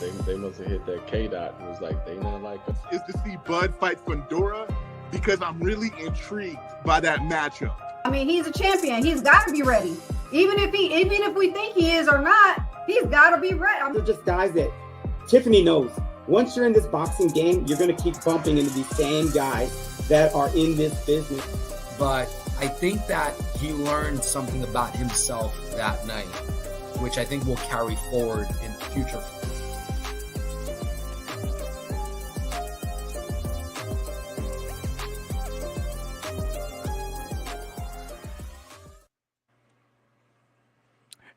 They must have hit that K dot and was like, they not like us. Is to see Bud fight Fundora because I'm really intrigued by that matchup. I mean, he's a champion. He's got to be ready. Even if we think he is or not, he's got to be ready. They're just guys that Tiffany knows. Once you're in this boxing game, you're going to keep bumping into these same guys that are in this business. But I think that he learned something about himself that night, which I think will carry forward in future.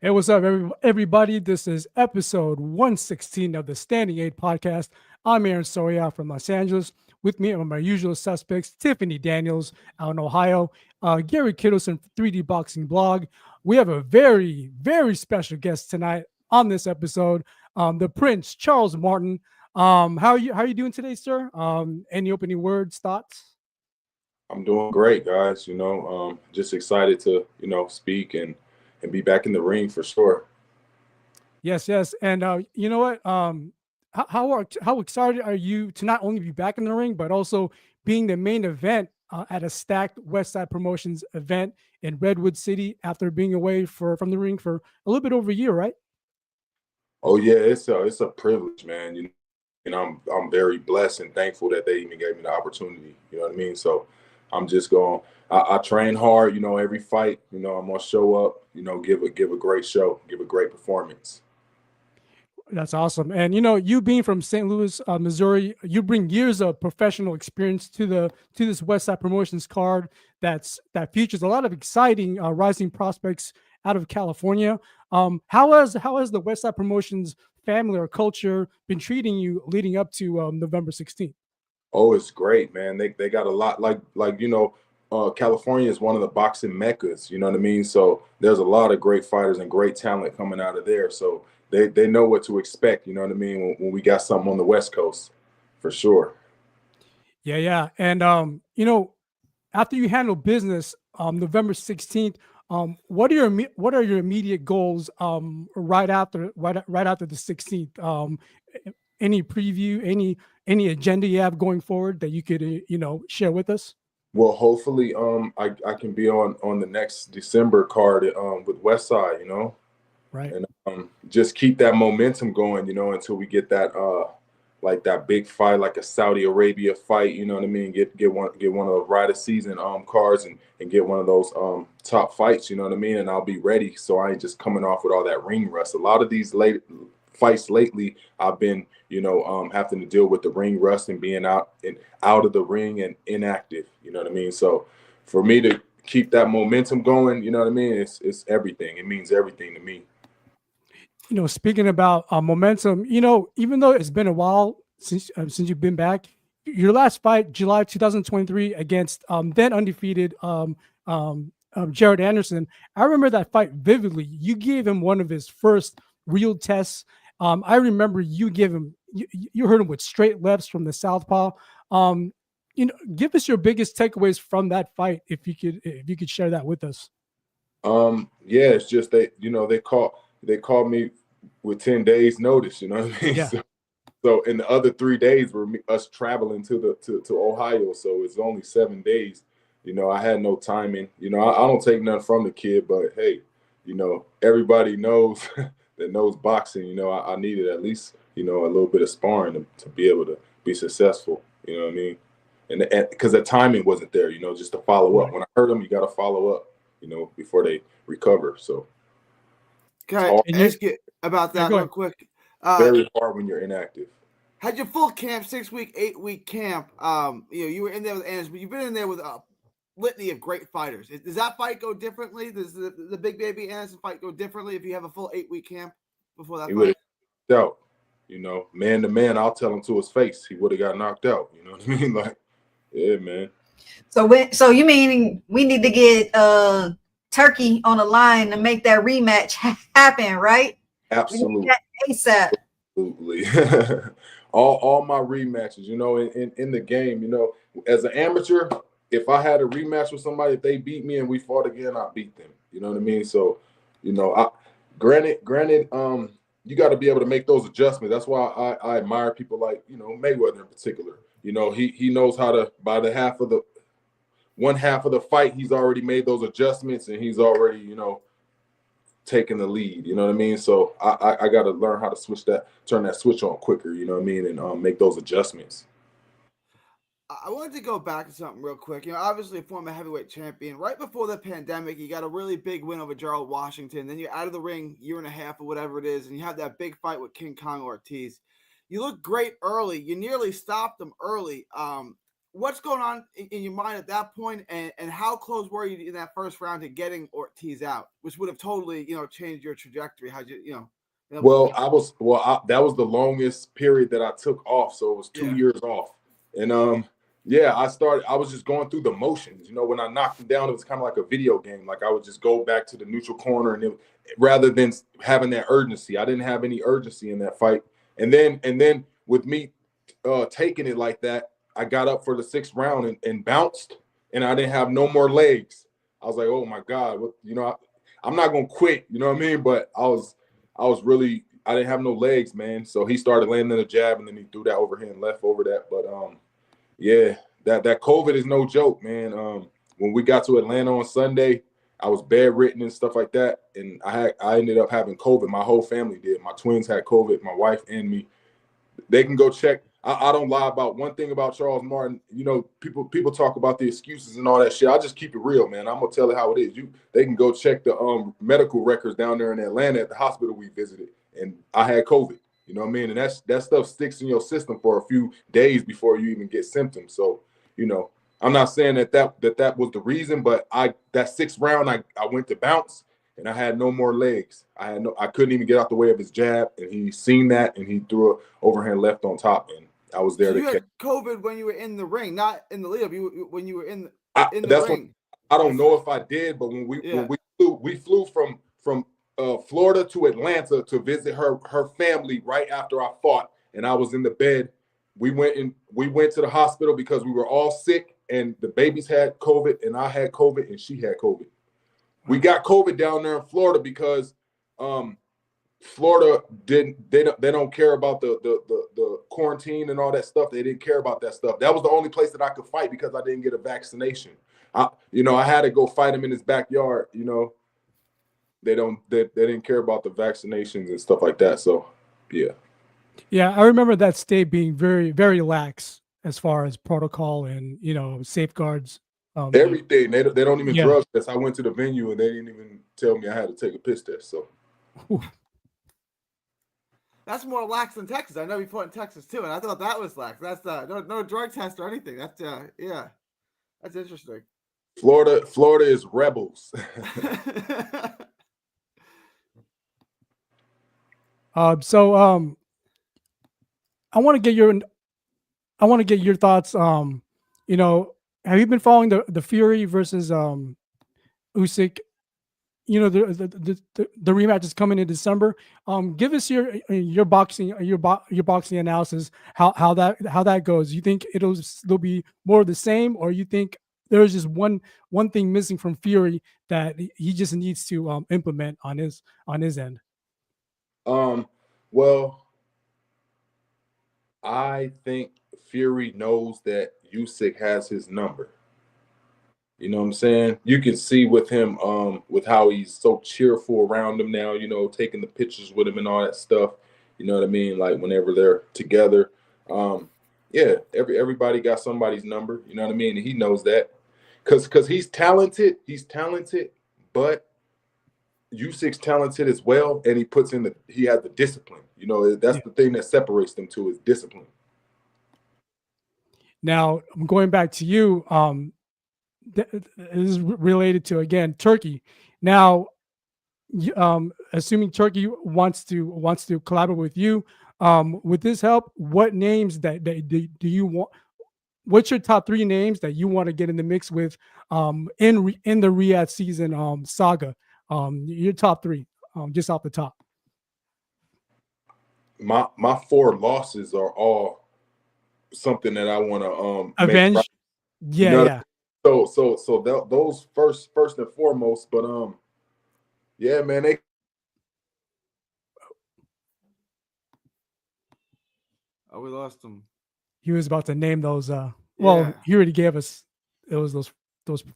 Hey, what's up, everybody? This is episode 116 of the Standing 8 podcast. I'm Aaron Soria from Los Angeles. With me are my usual suspects, Tiffany Daniels out in Ohio, Gary Kittleson, 3D Boxing Blog. We have a very, very special guest tonight on this episode, the Prince, Charles Martin. How are you doing today, sir? Any opening words, thoughts? I'm doing great, guys. Just excited to, speak and be back in the ring for sure. Yes. And you know what? How excited are you to not only be back in the ring, but also being the main event at a stacked Westside Promotions event in Redwood City after being away from the ring for a little bit over a year, right? Oh yeah, it's a privilege, man. I'm very blessed and thankful that they even gave me the opportunity. You know what I mean? So I'm just going. I train hard. Every fight. I'm gonna show up. Give a great show. Give a great performance. That's awesome. And you being from St. Louis, Missouri, you bring years of professional experience to this Westside Promotions card that features a lot of exciting rising prospects out of California. How has the Westside Promotions family or culture been treating you leading up to November 16th? Oh, it's great, man. They got a lot California is one of the boxing meccas, you know what I mean? So there's a lot of great fighters and great talent coming out of there. So they know what to expect, you know what I mean, when we got something on the West Coast, for sure. Yeah. And, after you handle business November 16th, what are your immediate goals right after the 16th? Any preview, any agenda you have going forward that you could, share with us? Well, hopefully, I can be on the next December card with Westside, right, and just keep that momentum going, until we get that that big fight, like a Saudi Arabia fight, you know what I mean? Get one of those Ride of Season cards and get one of those top fights, you know what I mean? And I'll be ready, so I ain't just coming off with all that ring rust. A lot of these fights lately, I've been, having to deal with the ring rust and being out of the ring and inactive, you know what I mean? So for me to keep that momentum going, you know what I mean? It's everything. It means everything to me. Speaking about momentum, even though it's been a while since you've been back, your last fight, July 2023, against then undefeated Jared Anderson, I remember that fight vividly. You gave him one of his first real tests. I remember you hurt him with straight lefts from the southpaw. Give us your biggest takeaways from that fight, if you could share that with us. Yeah, it's just they called me with 10 days notice, you know what I mean? Yeah. So in the other 3 days were us traveling to Ohio, so it's only 7 days. I had no timing. I don't take nothing from the kid, but hey, everybody knows that knows boxing. I needed at least a little bit of sparring to be able to be successful. You know what I mean? And because the timing wasn't there. Just to follow up. When I hurt them, you got to follow up. Before they recover. So. Can I ask you about that real quick? Very hard when you're inactive. Had your full camp, 6-week, 8-week camp. You were in there with Anders, but you've been in there with a litany of great fighters. Does that fight go differently? Does the big baby Anderson fight go differently if you have a full 8-week camp before that fight? Out, man to man. I'll tell him to his face. He would have got knocked out. You know what I mean? Like, yeah, man. So you mean we need to get Turkey on the line to make that rematch happen, right? Absolutely. ASAP. Absolutely. all my rematches, in the game, as an amateur, if I had a rematch with somebody, if they beat me and we fought again, I beat them. You know what I mean? So, granted, you got to be able to make those adjustments. That's why I admire people like, you know, Mayweather in particular. You know, he knows how to, by the one half of the fight, he's already made those adjustments and he's already, you know, taking the lead. You know what I mean? So I got to learn how to turn that switch on quicker. You know what I mean? And make those adjustments. I wanted to go back to something real quick. You know, obviously a former heavyweight champion. Right before the pandemic, you got a really big win over Gerald Washington. Then you're out of the ring, year and a half or whatever it is, and you have that big fight with King Kong Ortiz. You look great early. You nearly stopped him early. What's going on in your mind at that point, and how close were you in that first round to getting Ortiz out, which would have totally, you know, changed your trajectory? How'd you, you know? That was the longest period that I took off, so it was 2 years off, and yeah, I was just going through the motions. You know, when I knocked him down, it was kind of like a video game. Like I would just go back to the neutral corner, and rather than having that urgency, I didn't have any urgency in that fight. And then with me taking it like that, I got up for the 6th round and bounced, and I didn't have no more legs. I was like, oh my God, you know, I'm not gonna quit. You know what I mean? But I didn't have no legs, man. So he started landing a jab, and then he threw that overhand left over that. But yeah, that COVID is no joke, man. When we got to Atlanta on Sunday, I was bedridden and stuff like that, and I ended up having COVID. My whole family did. My twins had COVID, my wife and me. They can go check. I don't lie about one thing about Charles Martin. You know, people talk about the excuses and all that shit. I just keep it real, man. I'm gonna tell it how it is. They can go check the medical records down there in Atlanta at the hospital we visited, and I had COVID. You know what I mean? And that stuff sticks in your system for a few days before you even get symptoms. So, you know, I'm not saying that was the reason, but that 6th round, I went to bounce and I had no more legs. I couldn't even get out the way of his jab, and he seen that and he threw a overhand left on top, and I was there. So you had COVID when you were in the ring, not in the lead-up. When you were in the ring. I don't know if I did, but when we flew from Florida to Atlanta to visit her family right after I fought, and I was in the bed. We went to the hospital because we were all sick, and the babies had COVID, and I had COVID, and she had COVID. We got COVID down there in Florida because Florida they don't care about the quarantine and all that stuff. They didn't care about that stuff. That was the only place that I could fight because I didn't get a vaccination. I had to go fight him in his backyard. You know, they didn't care about the vaccinations and stuff like that. So yeah, I remember that state being very, very lax as far as protocol and, you know, safeguards. Everything. They don't even drug test. I went to the venue and they didn't even tell me I had to take a piss test. So that's more lax than Texas. I know you fought in Texas too, and I thought that was lax. That's no drug test or anything. That's that's interesting. Florida is rebels. So I want to get your thoughts. You know, have you been following the Fury versus Usyk? You know, the rematch is coming in December. Give us your boxing analysis. How that goes. You think it'll be more of the same, or you think there's just one thing missing from Fury that he just needs to implement on his end? Well, I think Fury knows that Usyk has his number. You know what I'm saying? You can see with him, with how he's so cheerful around him now, you know, taking the pictures with him and all that stuff. You know what I mean? Like whenever they're together. Everybody got somebody's number, you know what I mean? And he knows that. Cause he's talented, but Usyk's talented as well, and he has the discipline. You know, that's the thing that separates them two is discipline. Now, I'm going back to you. This is related to, again, Turkey. Now, assuming Turkey wants to collaborate with you, with this help, what names that do you want? What's your top 3 names that you want to get in the mix with in the Riyadh season saga? Your top 3, just off the top. My 4 losses are all something that I want to avenge. Right. Yeah, you know, yeah. So those first and foremost, but yeah, man, Oh, we lost him. He was about to name those. Yeah. He already gave us. It was those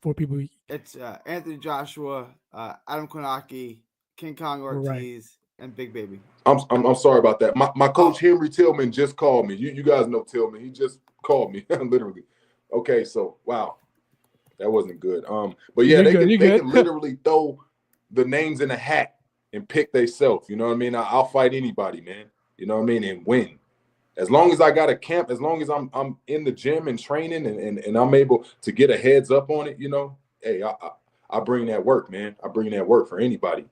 4 people. It's Anthony Joshua, Adam Konaki, King Kong Ortiz, and Big Baby. I'm sorry about that. My coach Henry Tillman just called me. You guys know Tillman. He just called me literally. Okay, so wow, that wasn't good. But yeah, they can literally throw the names in a hat and pick themselves. You know what I mean? I'll fight anybody, man. You know what I mean, and win. As long as I got a camp, as long as I'm in the gym and training and I'm able to get a heads up on it, you know, hey, I bring that work, man. I bring that work for anybody.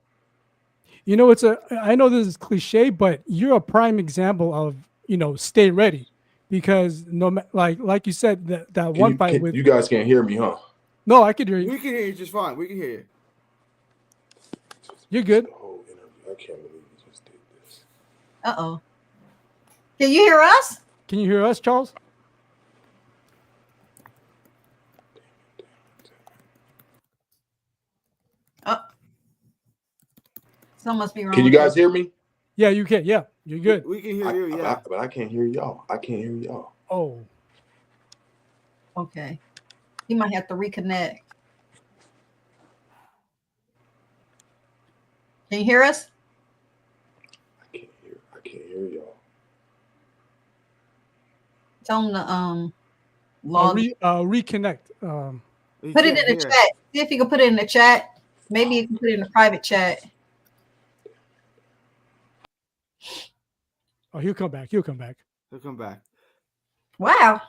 You know, I know this is cliche, but you're a prime example of, stay ready, because like you said, that one fight with you guys can't hear me, huh? No, I can hear you. We can hear you just fine. We can hear you. You're good. The whole interview. I can't believe you just did this. Uh-oh. Can you hear us? Can you hear us, Charles? Something must be wrong. Can you guys hear me? Yeah, you can. Yeah, you're good. We can hear you, yeah. But I can't hear y'all. I can't hear y'all. Oh. Okay. You might have to reconnect. Can you hear us? I can't hear y'all. Tell them to log. Reconnect. Put it in the chat. See if you can put it in the chat. Maybe you can put it in the private chat. Oh, he'll come back. He'll come back. Wow.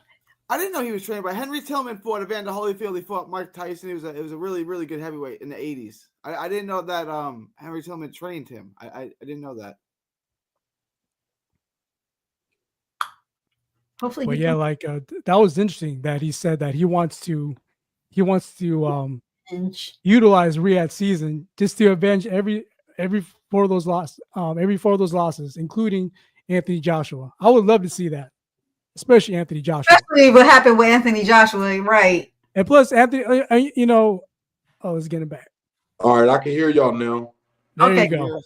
I didn't know he was trained by Henry Tillman. Fought Evander Holyfield. He fought Mike Tyson. It was a really, really good heavyweight in the 80s. I didn't know that Henry Tillman trained him. I didn't know that. Hopefully. But yeah, that was interesting that he said that he wants to utilize Riyadh season just to avenge every 4 of those losses, including Anthony Joshua. I would love to see that, especially Anthony Joshua. Especially what happened with Anthony Joshua, right? And plus, Anthony, it's getting back. All right, I can hear y'all now. There you go.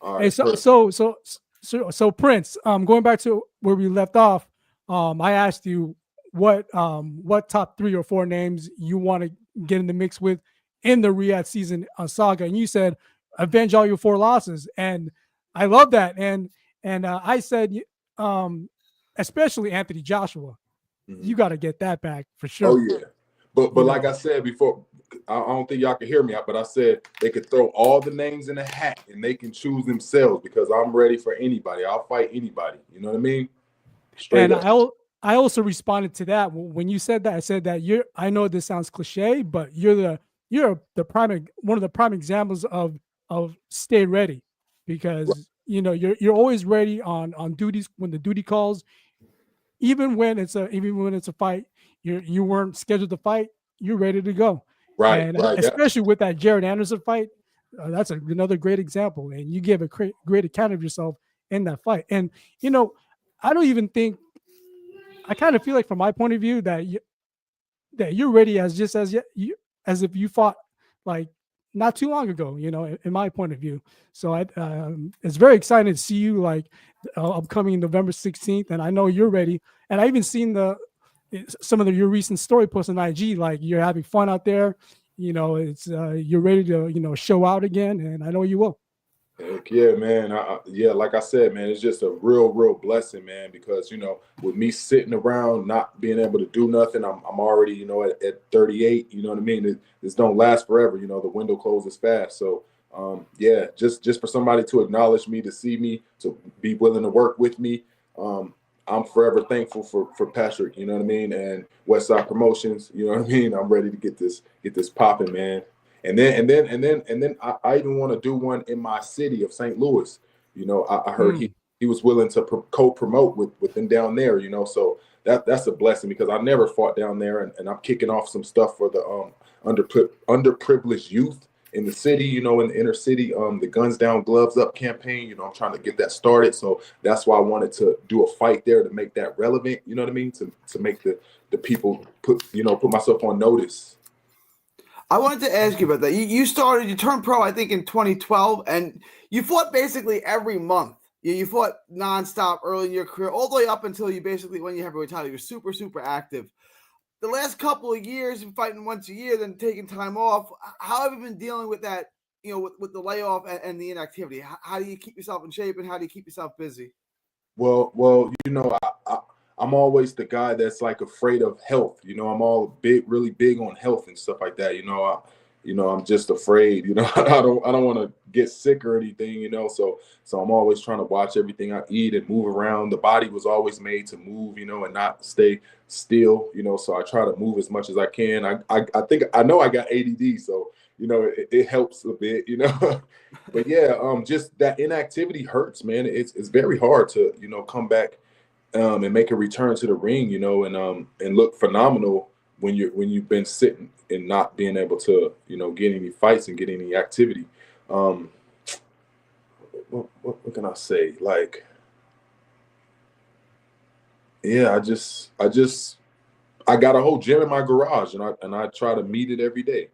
All right. Hey, so Prince, going back to where we left off, I asked you what top 3 or 4 names you want to get in the mix with in the Riyadh season saga, and you said avenge all your 4 losses, and I love that. And I said, especially Anthony Joshua, you got to get that back for sure. Oh yeah, but like I said before, I don't think y'all can hear me, but I said they could throw all the names in a hat and they can choose themselves, because I'm ready for anybody. I'll fight anybody. You know what I mean? Straight up. I also responded to that when you said that. I said that I know this sounds cliche, but you're one of the prime examples of stay ready, because you're always ready on duties when the duty calls, even when it's a fight you weren't scheduled to fight, you're ready to go. Right. Especially with that Jared Anderson fight, that's another great example, and you gave a great account of yourself in that fight. And I don't even think, I kind of feel like from my point of view that you're ready as if you fought like not too long ago, in my point of view. So it's very exciting to see you upcoming November 16th. And I know you're ready. And I even seen some of your recent story posts on IG, like you're having fun out there. It's you're ready to, show out again. And I know you will. Heck yeah, man. Like I said, man, it's just a real blessing, man, because, with me sitting around not being able to do nothing, I'm already, at 38, you know what I mean? This don't last forever, the window closes fast. So, just for somebody to acknowledge me, to see me, to be willing to work with me, I'm forever thankful for Patrick, you know what I mean? And Westside Promotions, you know what I mean? I'm ready to get this popping, man. And then I even want to do one in my city of St. Louis. I heard he was willing to co-promote with them down there, so that's a blessing, because I never fought down there, and I'm kicking off some stuff for the underprivileged youth in the city, in the inner city, the Guns Down, Gloves Up campaign. I'm trying to get that started. So that's why I wanted to do a fight there to make that relevant, you know what I mean? To make the people put myself on notice. I wanted to ask you about that. You turned pro, I think, in 2012, and you fought basically every month You fought nonstop early in your career, all the way up until you basically won your heavyweight title. You're super, super active. The last couple of years, you're fighting once a year, then taking time off. How have you been dealing with that, with the layoff and the inactivity? How do you keep yourself in shape, and how do you keep yourself busy? Well, I'm always the guy that's like afraid of health. I'm really big on health and stuff like that. I'm just afraid. I don't want to get sick or anything. So I'm always trying to watch everything I eat and move around. The body was always made to move, and not stay still. So I try to move as much as I can. I think I know I got ADD, so it helps a bit. But yeah, just that inactivity hurts, man. It's very hard to come back and make a return to the ring, and look phenomenal when you've been sitting and not being able to get any fights and get any activity. What can I say? Like, yeah, I got a whole gym in my garage, and I try to meet it every day.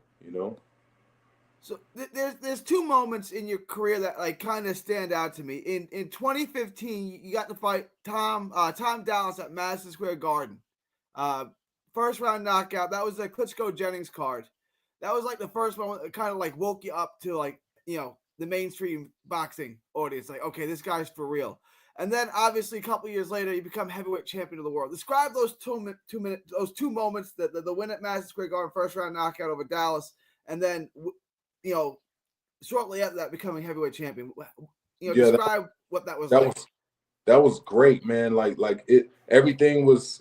So there's two moments in your career that like kind of stand out to me. In 2015, you got to fight Tom Dallas at Madison Square Garden. First round knockout. That was the Klitschko Jennings card. That was like the first one that kind of like woke you up to like, the mainstream boxing audience. Like, okay, this guy's for real. And then obviously a couple years later, you become heavyweight champion of the world. Describe those those two moments, the win at Madison Square Garden, first round knockout over Dallas, and then shortly after that, becoming heavyweight champion. Describe what that was like. That was great, man. Like everything was,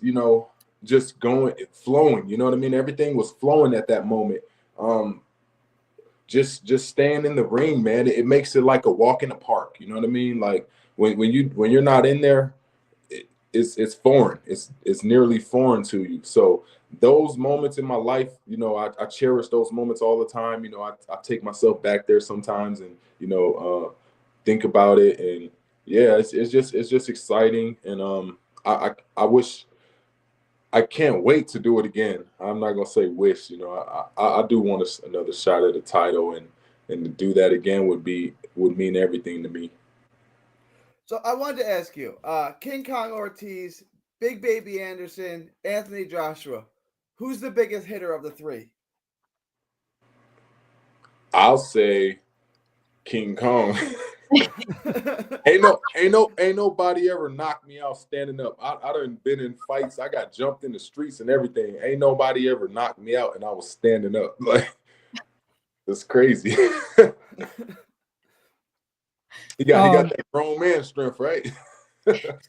just flowing. You know what I mean? Everything was flowing at that moment. Just staying in the ring, man. It makes it like a walk in the park. You know what I mean? Like when you're not in there, it's foreign. It's nearly foreign to you. So those moments in my life, I cherish those moments all the time. I take myself back there sometimes and think about it, and yeah, it's just exciting, and I wish, I can't wait to do it again. I'm not gonna say wish, I do want another shot at the title, and to do that again would mean everything to me. So I wanted to ask you, King Kong Ortiz, Big Baby Anderson, Anthony Joshua, who's the biggest hitter of the three? I'll say King Kong. ain't nobody ever knocked me out standing up. I done been in fights. I got jumped in the streets and everything. Ain't nobody ever knocked me out and I was standing up. Like, it's crazy. He got that grown man strength, right?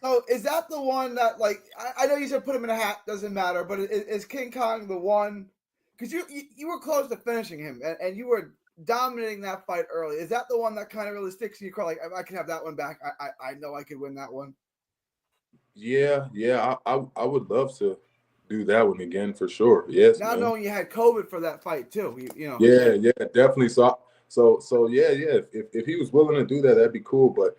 So is that the one that, like, I know you said put him in a hat, doesn't matter, but is King Kong the one? Because you were close to finishing him, and you were dominating that fight early. Is that the one that kind of really sticks in your car? Like, I can have that one back. I know I could win that one. Yeah. I would love to do that one again for sure. Yes. Now knowing you had COVID for that fight too, Yeah, definitely. So yeah. If he was willing to do that, that'd be cool. But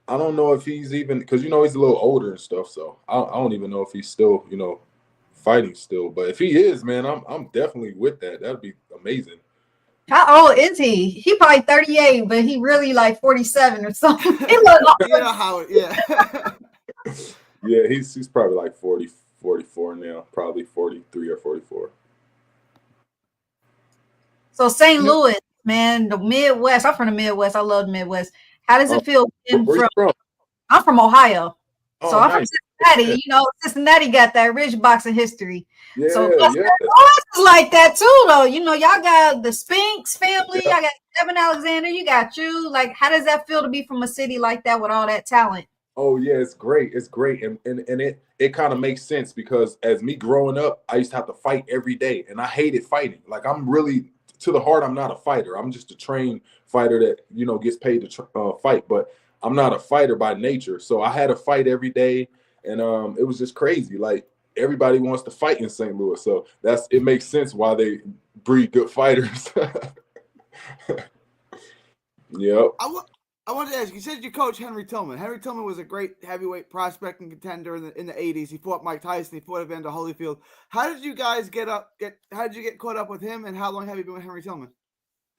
I don't know if he's even, because he's a little older and stuff. So I don't even know if he's still fighting still. But if he is, man, I'm definitely with that. That'd be amazing. How old is he? He probably 38, but he really like 47 or something. Yeah. Yeah, he's probably like 40, 44 now, probably 43 or 44. So St. Louis, man, the Midwest. I'm from the Midwest. I love the Midwest. How does it feel being from? I'm from Ohio. So I'm from Cincinnati. Cincinnati got that rich boxing history. Yeah, so it's like that too, though. Y'all got the Spinks family. I got Evan Alexander. You got you. Like, how does that feel to be from a city like that with all that talent? Oh yeah, it's great. It's great, and it kind of makes sense, because as me growing up, I used to have to fight every day, and I hated fighting. Like, I'm really, to the heart, I'm not a fighter. I'm just a trained fighter that gets paid to fight, but I'm not a fighter by nature. So I had to fight every day, and it was just crazy. Like, everybody wants to fight in St. Louis, so it makes sense why they breed good fighters. Yep. I wanted to ask you said you coach Henry Tillman. Henry Tillman was a great heavyweight prospect and contender in the 80s. He fought Mike Tyson. He fought Evander Holyfield. How did you guys how did you get caught up with him, and how long have you been with Henry Tillman?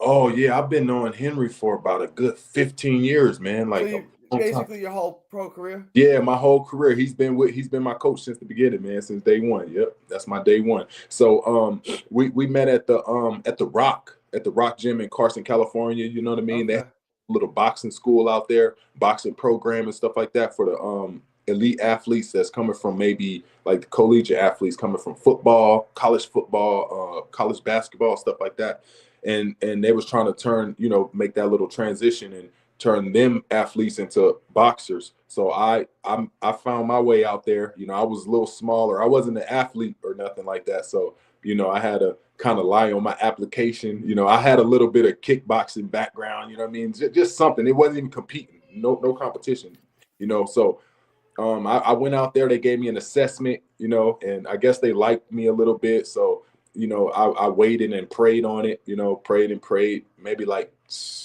Oh yeah, I've been knowing Henry for about a good 15 years, man. Like, basically your whole pro career? Yeah, my whole career. He's been my coach since the beginning, man, since day one. Yep, that's my day one. So we met at the Rock Gym in Carson, California. You know what I mean? Okay. They have a little boxing school out there, boxing program and stuff like that for the elite athletes that's coming from maybe like the collegiate athletes coming from football, college basketball, stuff like that. And they was trying to make that little transition and turn them athletes into boxers. So I found my way out there. I was a little smaller. I wasn't an athlete or nothing like that. So, I had to kind of lie on my application. I had a little bit of kickboxing background, you know what I mean? Just something. It wasn't even competing, no competition, So I went out there, they gave me an assessment, and I guess they liked me a little bit. So, I waited and prayed on it, prayed and prayed. Maybe like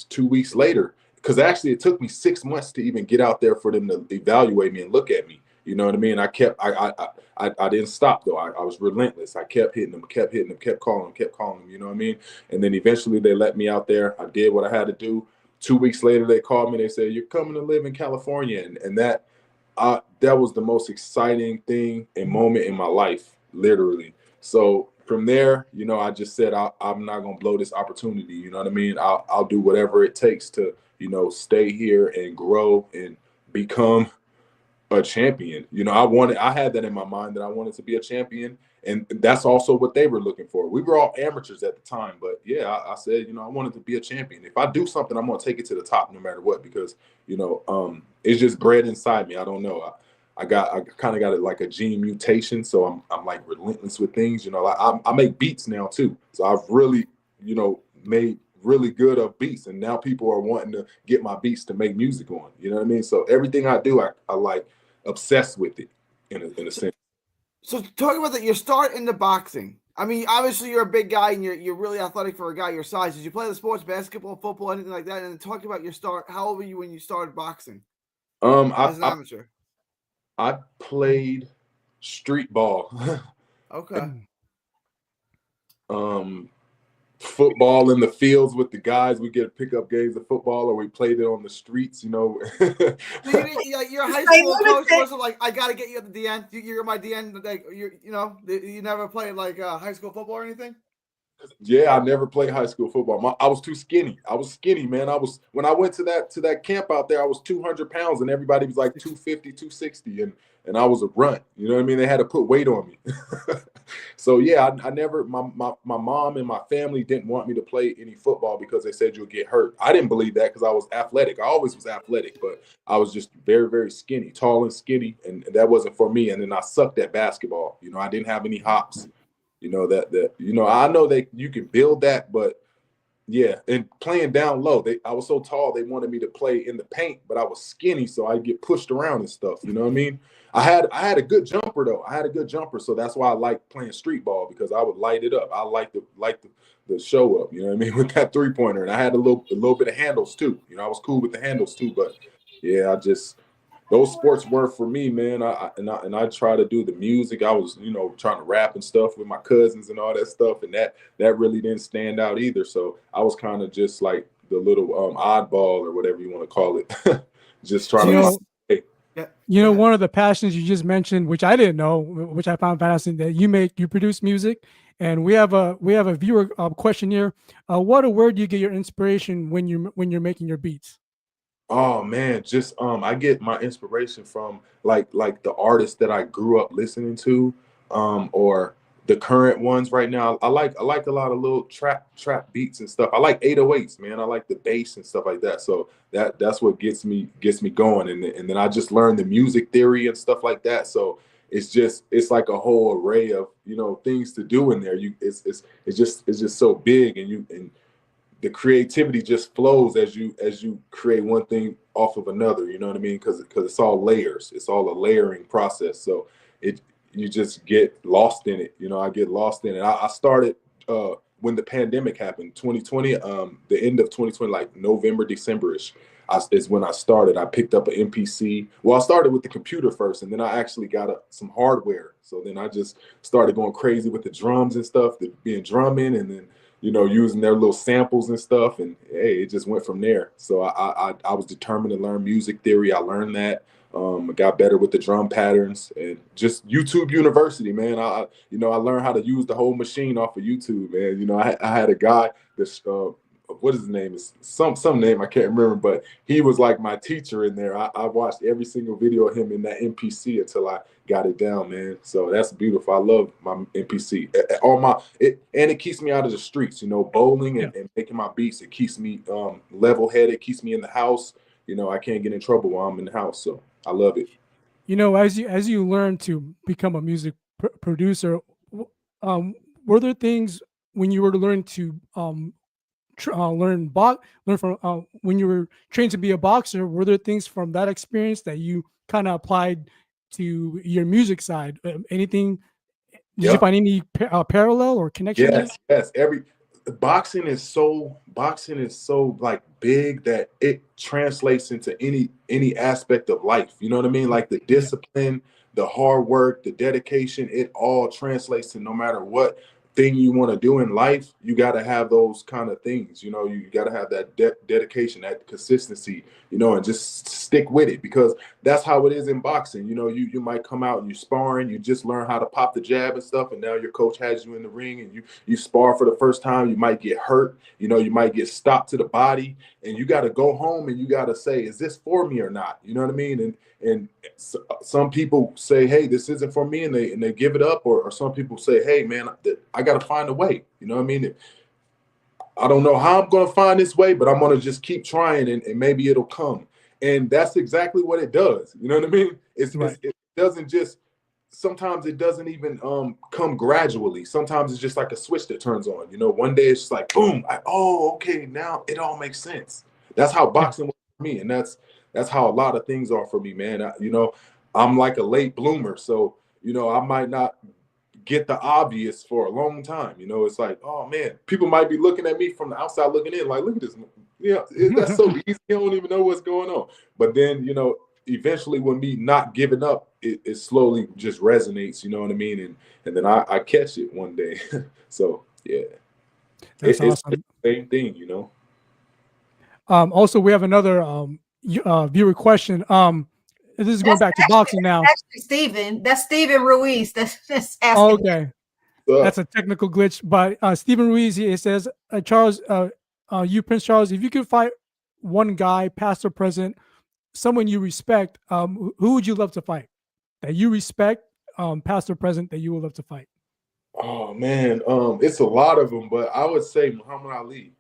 2 weeks later, because actually it took me 6 months to even get out there for them to evaluate me and look at me. You know what I mean? I didn't stop though. I was relentless. I kept hitting them, kept calling them, you know what I mean? And then eventually they let me out there. I did what I had to do. 2 weeks later, they called me. They said, "You're coming to live in California." And that was the most exciting thing and moment in my life, literally. So from there, I just said, I'm not going to blow this opportunity. You know what I mean? I'll do whatever it takes to, stay here and grow and become a champion. I had that in my mind that I wanted to be a champion. And that's also what they were looking for. We were all amateurs at the time, but yeah, I said, I wanted to be a champion. If I do something, I'm going to take it to the top no matter what, because, it's just bred inside me. I don't know. I kind of got it like a gene mutation. So I'm like relentless with things, I make beats now too. So I've really, made really good of beats, and now people are wanting to get my beats to make music on, you know what I mean? So everything I do, I like obsessed with it in a sense. So talking about that, your start into boxing. I mean, obviously you're a big guy and you're really athletic for a guy your size. Did you play the sports, basketball, football, anything like that? And then talking about your start, how old were you when you started boxing? As an amateur. I played street ball. Okay. Football in the fields with the guys. We get pickup games of football, or we played it on the streets, So your high school coach wasn't like, "I got to get you at the DN. You're my DN." Like you never played like high school football or anything. Yeah, I never played high school football. I was too skinny. I was skinny, man. When I went to that camp out there, I was 200 pounds, and everybody was like 250, 260, and I was a runt. You know what I mean? They had to put weight on me. So yeah, I never. My mom and my family didn't want me to play any football because they said you'll get hurt. I didn't believe that because I was athletic. I always was athletic, but I was just very, very skinny, tall and skinny, and that wasn't for me. And then I sucked at basketball. I didn't have any hops. I know that you can build that, but yeah, and playing down low, I was so tall they wanted me to play in the paint, but I was skinny, so I'd get pushed around and stuff. You know what I mean? I had a good jumper though. I had a good jumper, so that's why I liked playing street ball, because I would light it up. I like the show up. You know what I mean, with that 3-pointer, and I had a little bit of handles too. I was cool with the handles too, but yeah, those sports weren't for me, man. I try to do the music. I was, trying to rap and stuff with my cousins and all that stuff, and that really didn't stand out either. So I was kind of just like the little oddball, or whatever you want to call it, just trying to. One of the passions you just mentioned, which I didn't know, which I found fascinating, that you produce music, and we have a viewer question here. What or where do you get your inspiration when you're making your beats? Oh man, just I get my inspiration from like the artists that I grew up listening to, or the current ones right now. I like a lot of little trap beats and stuff. I like 808s, man. I like the bass and stuff like that. So that's what gets me going. And then I just learned the music theory and stuff like that. So it's like a whole array of things to do in there. It's just so big, and the creativity just flows as you create one thing off of another. You know what I mean? Because it's all layers. It's all a layering process. So you just get lost in it. I get lost in it. I started when the pandemic happened, 2020, the end of 2020, like November, December-ish, is when I started. I picked up an MPC. Well, I started with the computer first, and then I actually got some hardware. So then I just started going crazy with the drums and stuff, being drumming, and then using their little samples and stuff, and hey, it just went from there. So I was determined to learn music theory. I learned that. I got better with the drum patterns, and just YouTube University, man. I learned how to use the whole machine off of YouTube, man. I had a guy that's what is his name? Is some name I can't remember, but he was like my teacher in there. I watched every single video of him in that MPC until I got it down, man. So that's beautiful. I love my MPC. And it keeps me out of the streets, bowling and making my beats. It keeps me level headed, keeps me in the house. I can't get in trouble while I'm in the house. So I love it. As you learn to become a music producer, were there things when you were to learn to learn from when you were trained to be a boxer? Were there things from that experience that you kind of applied to your music side? Anything? Did you find any parallel or connection? Yes. Boxing is so like big that it translates into any aspect of life. You know what I mean? Like the discipline, the hard work, the dedication, it all translates to no matter what thing you want to do in life. You got to have those kind of things. You got to have that dedication, that consistency, and just stick with it, because that's how it is in boxing. You might come out and you're sparring, you just learn how to pop the jab and stuff, and now your coach has you in the ring and you spar for the first time. You might get hurt, you might get stopped to the body, and you got to go home and you got to say, is this for me or not? You know what I mean? And some people say, hey, this isn't for me, and they give it up, or some people say, hey, man, I got to find a way. You know what I mean? I don't know how I'm going to find this way, but I'm going to just keep trying, and maybe it'll come. And that's exactly what it does. You know what I mean? It doesn't just, sometimes it doesn't even come gradually. Sometimes it's just like a switch that turns on. One day it's just like, boom, okay, now it all makes sense. That's how boxing was for me, and that's how a lot of things are for me, man. I'm like a late bloomer, so I might not get the obvious for a long time. It's like, oh man, people might be looking at me from the outside looking in, like, look at this. That's so easy. You don't even know what's going on. But then, eventually, when me not giving up, it slowly just resonates. You know what I mean? And then I catch it one day. So yeah, that's awesome. It's the same thing. Also, we have another viewer question. This is going back to boxing now. Actually, Steven. That's Steven Ruiz. That's asking. Okay. That's a technical glitch. But Steven Ruiz, he says, Charles, Prince Charles, if you could fight one guy, past or present, someone you respect, who would you love to fight? That you respect, past or present, that you would love to fight? Oh, man. It's a lot of them, but I would say Muhammad Ali.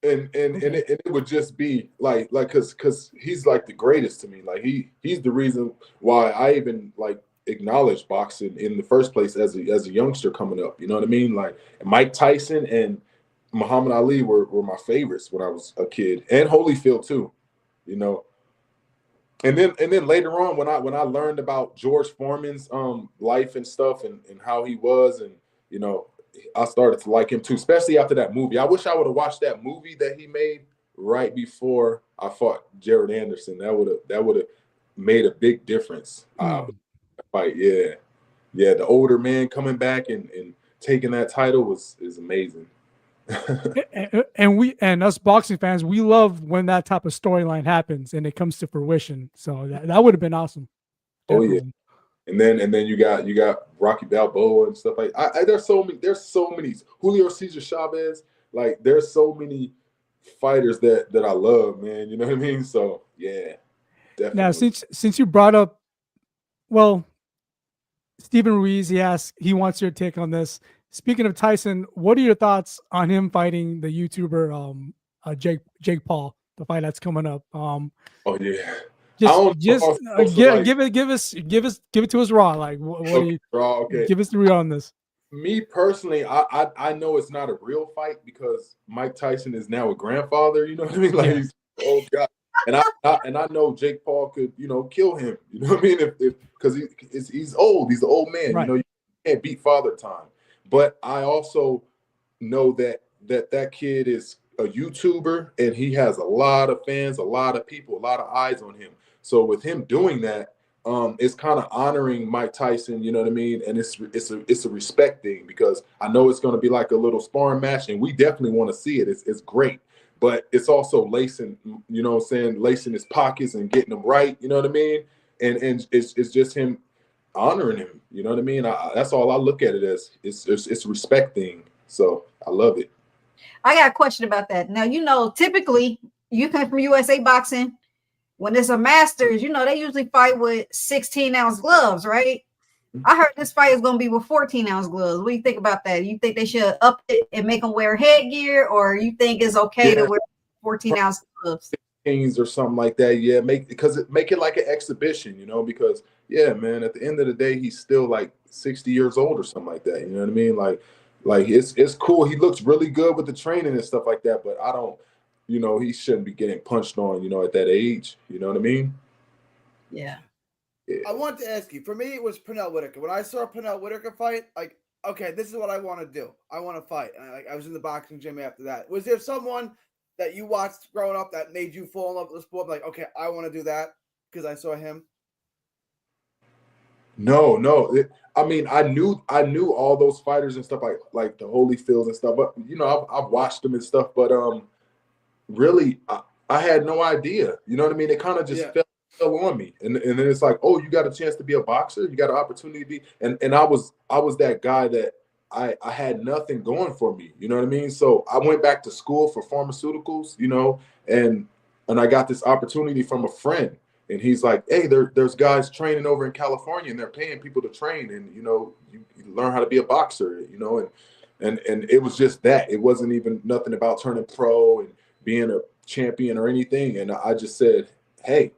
And it would just be like because he's like the greatest to me. Like he's the reason why I even like acknowledged boxing in the first place as a youngster coming up. You know what I mean? Like Mike Tyson and Muhammad Ali were my favorites when I was a kid, and Holyfield too. And then later on when I learned about George Foreman's life and stuff and how he was, and I started to like him too, especially after that movie. I wish I would have watched that movie that he made right before I fought Jared Anderson. That would have made a big difference. Fight, yeah. The older man coming back and taking that title is amazing. and us boxing fans, we love when that type of storyline happens and it comes to fruition. So that would have been awesome. Definitely. Oh yeah. And then you got Rocky Balboa and stuff like there's so many Julio Cesar Chavez, like there's so many fighters that I love, man. You know what I mean? So yeah, definitely. Now since you brought up, well, Steven Ruiz, he wants your take on this. Speaking of Tyson, what are your thoughts on him fighting the YouTuber Jake Paul, the fight that's coming up? Oh yeah. Give it to us raw. Like what do you raw? Okay. Give us the real on this. Me personally, I know it's not a real fight because Mike Tyson is now a grandfather. You know what I mean? Like he's an old guy, and I know Jake Paul could kill him. You know what I mean? If because he's old. He's an old man. Right. You can't beat father time. But I also know that kid is a YouTuber and he has a lot of fans, a lot of people, a lot of eyes on him. So with him doing that, it's kind of honoring Mike Tyson, you know what I mean? And it's a respect thing, because I know it's going to be like a little sparring match, and we definitely want to see it. It's great, but it's also lacing, you know what I'm saying, lacing his pockets and getting them right, you know what I mean? And it's just him honoring him, you know what I mean? That's all I look at it as. It's a respect thing. So I love it. I got a question about that. Now, you know, typically you come from USA Boxing. When it's a Masters, you know, they usually fight with 16-ounce gloves, right? I heard this fight is going to be with 14-ounce gloves. What do you think about that? You think they should up it and make them wear headgear, or you think it's okay to wear 14-ounce gloves? Or something like that. Yeah, make it like an exhibition, you know, because yeah, man, at the end of the day, he's still like 60 years old or something like that. You know what I mean? Like it's cool. He looks really good with the training and stuff like that, but I don't, you know, he shouldn't be getting punched on, you know, at that age. You know what I mean? Yeah. I want to ask you, for me, it was Pernell Whitaker. When I saw Pernell Whitaker fight, like, okay, this is what I want to do. I want to fight. And I was in the boxing gym after that. Was there someone that you watched growing up that made you fall in love with the sport? Like, okay, I want to do that because I saw him. No. I mean, I knew all those fighters and stuff, like the Holyfields and stuff. But you know, I've watched them and stuff. But really, I had no idea. You know what I mean? It kind of just fell on me, and then it's like, oh, you got a chance to be a boxer. You got an opportunity to be, and I was that guy that I had nothing going for me. You know what I mean? So I went back to school for pharmaceuticals. You know, and I got this opportunity from a friend. And he's like, hey, there's guys training over in California, and they're paying people to train, and you know, you learn how to be a boxer, you know, and it was just that. It wasn't even nothing about turning pro and being a champion or anything. And I just said, hey,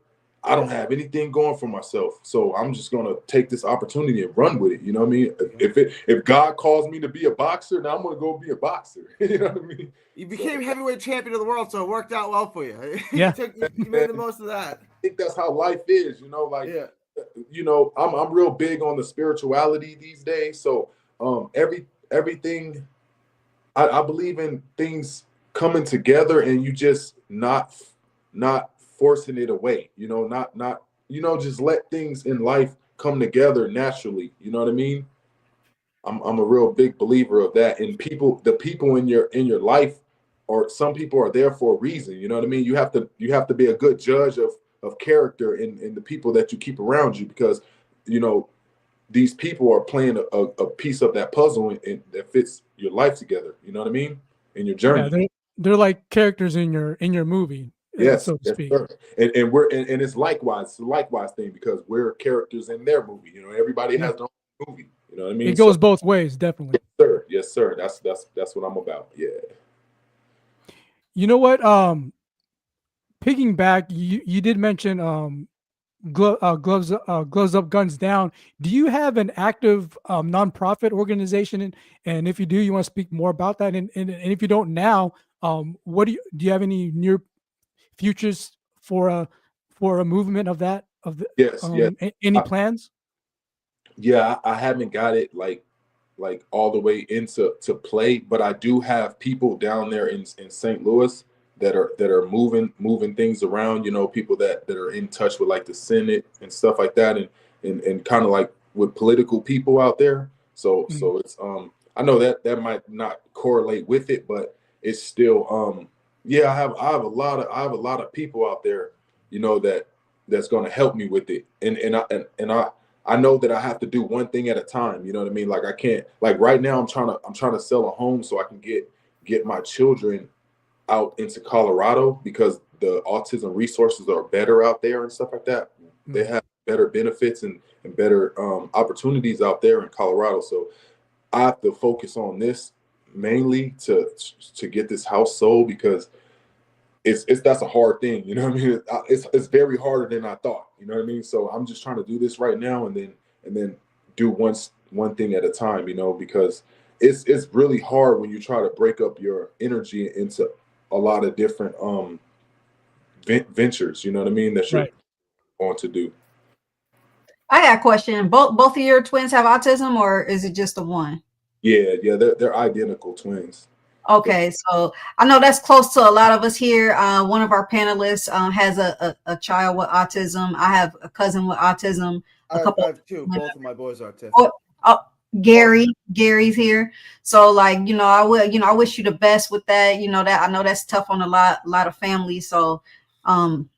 I don't have anything going for myself, so I'm just gonna take this opportunity and run with it. You know what I mean? If God calls me to be a boxer, now I'm gonna go be a boxer. You know what I mean? You became heavyweight champion of the world, so it worked out well for you. Yeah, you made the most of that. I think that's how life is, you know. Like, you know, I'm real big on the spirituality these days. So everything, I believe in things coming together, and you just not forcing it away, you know, not you know, just let things in life come together naturally. You know what I mean? I'm a real big believer of that. And the people in your life, or some people are there for a reason. You know what I mean? You have to be a good judge of character in the people that you keep around you, because you know these people are playing a piece of that puzzle and that fits your life together. You know what I mean? In your journey. Yeah, they're like characters in your movie. Yes, so to speak. Sir. And it's likewise thing, because we're characters in their movie. You know, everybody has their own movie. You know what I mean? It goes both ways, definitely. Yes, sir. That's what I'm about. Yeah. You know what? Picking back, you did mention gloves up, guns down. Do you have an active nonprofit organization? And if you do, you want to speak more about that? And if you don't now, what do you have any near futures for a movement of that? Yes. Any plans? Yeah, I haven't got it like all the way into play, but I do have people down there in St. Louis that are moving things around, you know, people that are in touch with like the Senate and stuff like that, and kind of like with political people out there. So it's I know that might not correlate with it, but it's still yeah, I have a lot of people out there, you know, that's going to help me with it, and I know that I have to do one thing at a time. You know what I mean? Like, I can't, like right now I'm trying to sell a home so I can get my children out into Colorado, because the autism resources are better out there and stuff like that. They have better benefits and better opportunities out there in Colorado. So I have to focus on this mainly to get this house sold, because that's a hard thing. You know what I mean? It's very harder than I thought. You know what I mean? So I'm just trying to do this right now, and then do one thing at a time, you know, because it's really hard when you try to break up your energy into a lot of different ventures, you know what I mean, that you're going to do. I got a question. Both of your twins have autism, or is it just the one? Yeah, they're identical twins. Okay, so I know that's close to a lot of us here. One of our panelists has a child with autism. I have a cousin with autism. I have two. Both of my boys are autistic. Oh, Gary's here. So like, I wish you the best with that. That I know that's tough on a lot of families. So and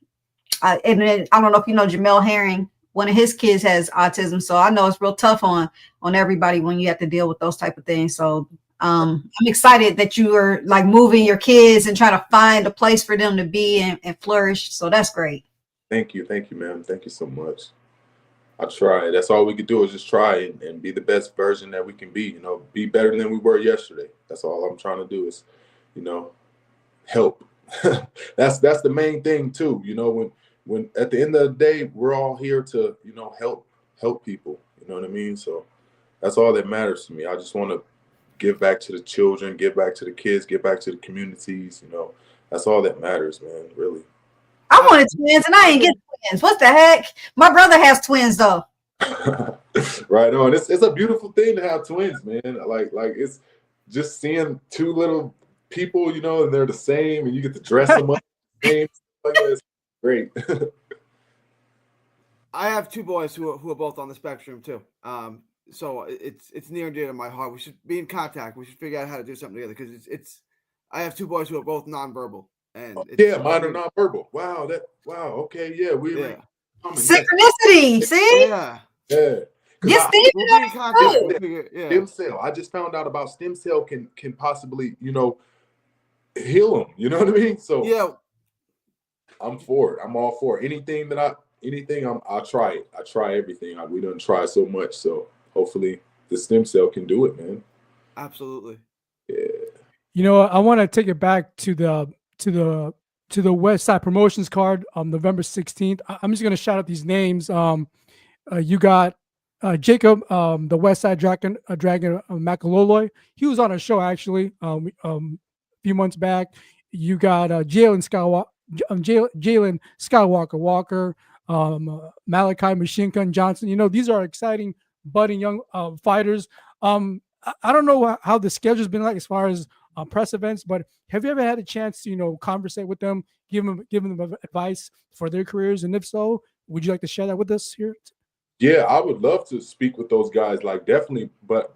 then I don't know if you know Jamel Herring, one of his kids has autism. So I know it's real tough on everybody when you have to deal with those type of things. So I'm excited that you are like moving your kids and trying to find a place for them to be and flourish. So that's great. Thank you, ma'am. Thank you so much. I try. That's all we could do is just try and be the best version that we can be. Be better than we were yesterday. That's all I'm trying to do is, help. That's the main thing too. When at the end of the day, we're all here to, help people. You know what I mean? So that's all that matters to me. I just want to give back to the children, give back to the kids, give back to the communities. That's all that matters, man. Really. I wanted twins and I ain't get twins. What the heck? My brother has twins though. Right on. It's a beautiful thing to have twins, man. Like it's just seeing two little people, and they're the same, and you get to dress them up. It's great. I have two boys who are both on the spectrum too. So it's near and dear to my heart. We should be in contact. We should figure out how to do something together because it's. I have two boys who are both nonverbal. And mine are nonverbal. Wow. Okay. Yeah. Synchronicity. See? Yeah. Yes, stem cell. I just found out about stem cell can possibly, heal them. You know what I mean? So yeah, I'm for it. I'm all for it. I'll try it. I try everything. We done try so much. So hopefully the stem cell can do it, man. Absolutely. Yeah. I want to take it back to the Westside Promotions card on November 16th. I'm just going to shout out these names. You got Jacob, the Westside Dragon Makaloloy. He was on a show actually a few months back. You got Jalen Skywalker Walker, Malachi Machine Gun Johnson. These are exciting, budding young fighters. I don't know how the schedule's been like as far as press events, but have you ever had a chance to, conversate with them, give them advice for their careers? And if so, would you like to share that with us here? Yeah, I would love to speak with those guys, like definitely, but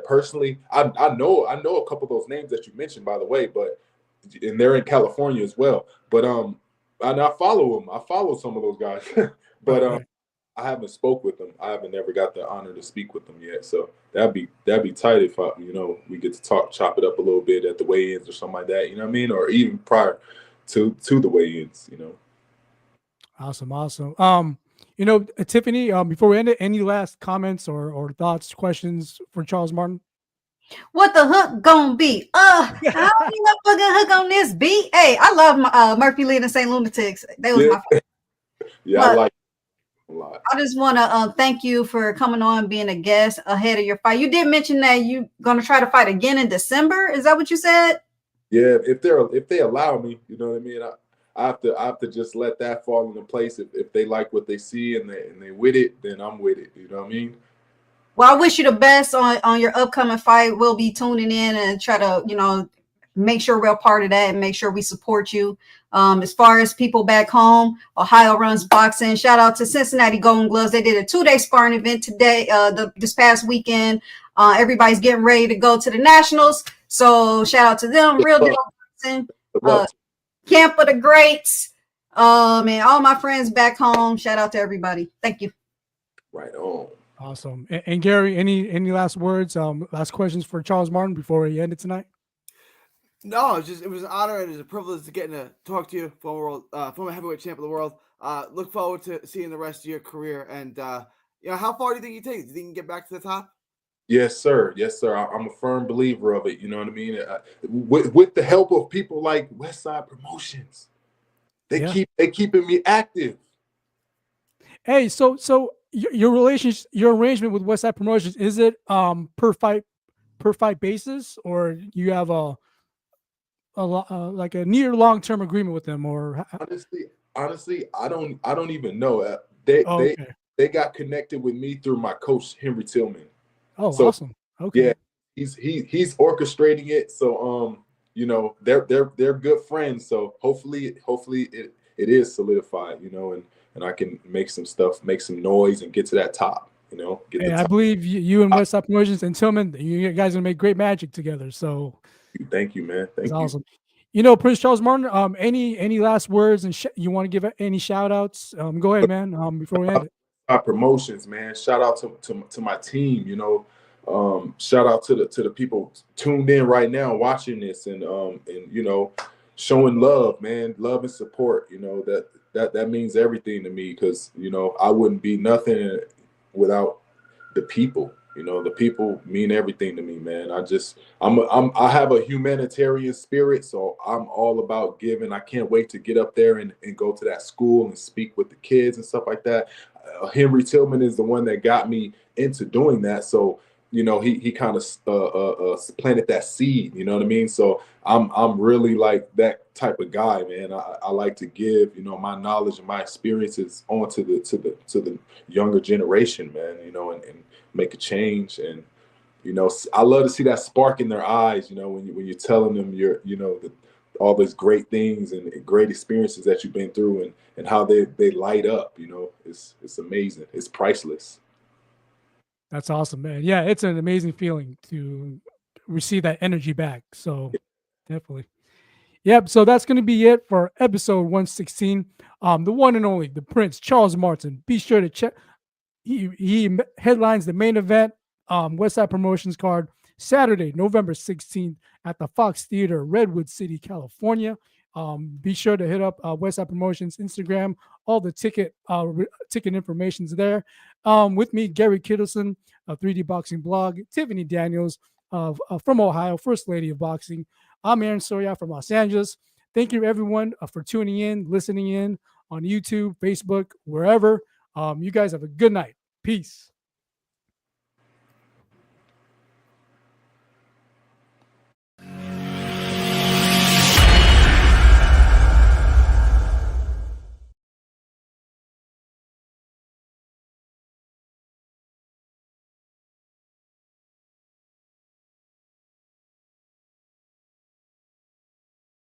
personally, I know a couple of those names that you mentioned, by the way, and they're in California as well. But and I follow them. I follow some of those guys, but I haven't spoke with them. I haven't ever got the honor to speak with them yet. So that'd be tight if we get to chop it up a little bit at the weigh-ins or something like that. You know what I mean? Or even prior to the weigh-ins. Awesome. Tiffany, before we end it, any last comments or thoughts, questions for Charles Martin? What the hook gonna be? I don't need no fucking hook on this beat. Hey, I love Murphy Lee and St. Lunatics. They was my favorite. Yeah, I like it a lot. I just want to thank you for coming on, being a guest ahead of your fight. You did mention that you gonna try to fight again in December. Is that what you said? Yeah, if they allow me, you know what I mean. I have to just let that fall into place. If they like what they see and they with it, then I'm with it. You know what I mean? Well, I wish you the best on your upcoming fight. We'll be tuning in and try to, make sure we're a part of that and make sure we support you. As far as people back home, Ohio runs boxing. Shout out to Cincinnati Golden Gloves. They did a 2-day sparring event today, this past weekend. Everybody's getting ready to go to the Nationals. So shout out to them. Real deal boxing. Camp of the Greats. And all my friends back home. Shout out to everybody. Thank you. Right on. Awesome. And Gary, any last words, last questions for Charles Martin before we end it tonight? No, it was an honor and it was a privilege to get to talk to you, former heavyweight champ of the world. Look forward to seeing the rest of your career. And how far do you think you take? Do you think you can get back to the top? Yes, sir. I'm a firm believer of it. You know what I mean? With the help of people like Westside Promotions, they keeping me active. Hey, so your arrangement with Westside Promotions, is it per fight basis, or you have a like a near long-term agreement with them? Or honestly, I don't even know. They got connected with me through my coach Henry Tillman. Oh, so, awesome. Okay. Yeah, he's orchestrating it. So you know, they're good friends. So hopefully it is solidified, you know, and I can make some stuff, make some noise, and get to that top. You know, I believe you and Westside Promotions and Tillman, you guys are gonna make great magic together. So thank you, man. Thank you. Awesome. You know, Prince Charles Martin, any last words and you want to give any shout outs? Go ahead, man. Before we end it. Promotions, man. Shout out to my team, you know. Shout out to the people tuned in right now watching this, and you know, showing love, man, love and support. You know, that means everything to me, because you know, I wouldn't be nothing without the people. You know, the people mean everything to me, man. I have a humanitarian spirit, so I'm all about giving. I can't wait to get up there and go to that school and speak with the kids and stuff like that. Henry Tillman is the one that got me into doing that. So, you know, he kind of planted that seed, you know what I mean? So I'm really like that type of guy, man. I like to give, you know, my knowledge and my experiences on to the younger generation, man, you know, and make a change. And you know, I love to see that spark in their eyes, you know, when you're telling them you know, all those great things and great experiences that you've been through, and how they light up, you know. It's amazing. It's priceless. That's awesome, man. Yeah, it's an amazing feeling to receive that energy back. So definitely. Yep. So that's going to be it for episode 116. The one and only, the Prince Charles Martin. Be sure to check. He headlines the main event, Westside Promotions card, Saturday, November 16th at the Fox Theater, Redwood City, California. Be sure to hit up Westside Promotions Instagram. All the ticket information is there. With me, Gary Kittleson, 3D Boxing Blog, Tiffany Daniels from Ohio, First Lady of Boxing. I'm Aaron Soria from Los Angeles. Thank you, everyone, for tuning in, listening in on YouTube, Facebook, wherever. You guys have a good night. Peace.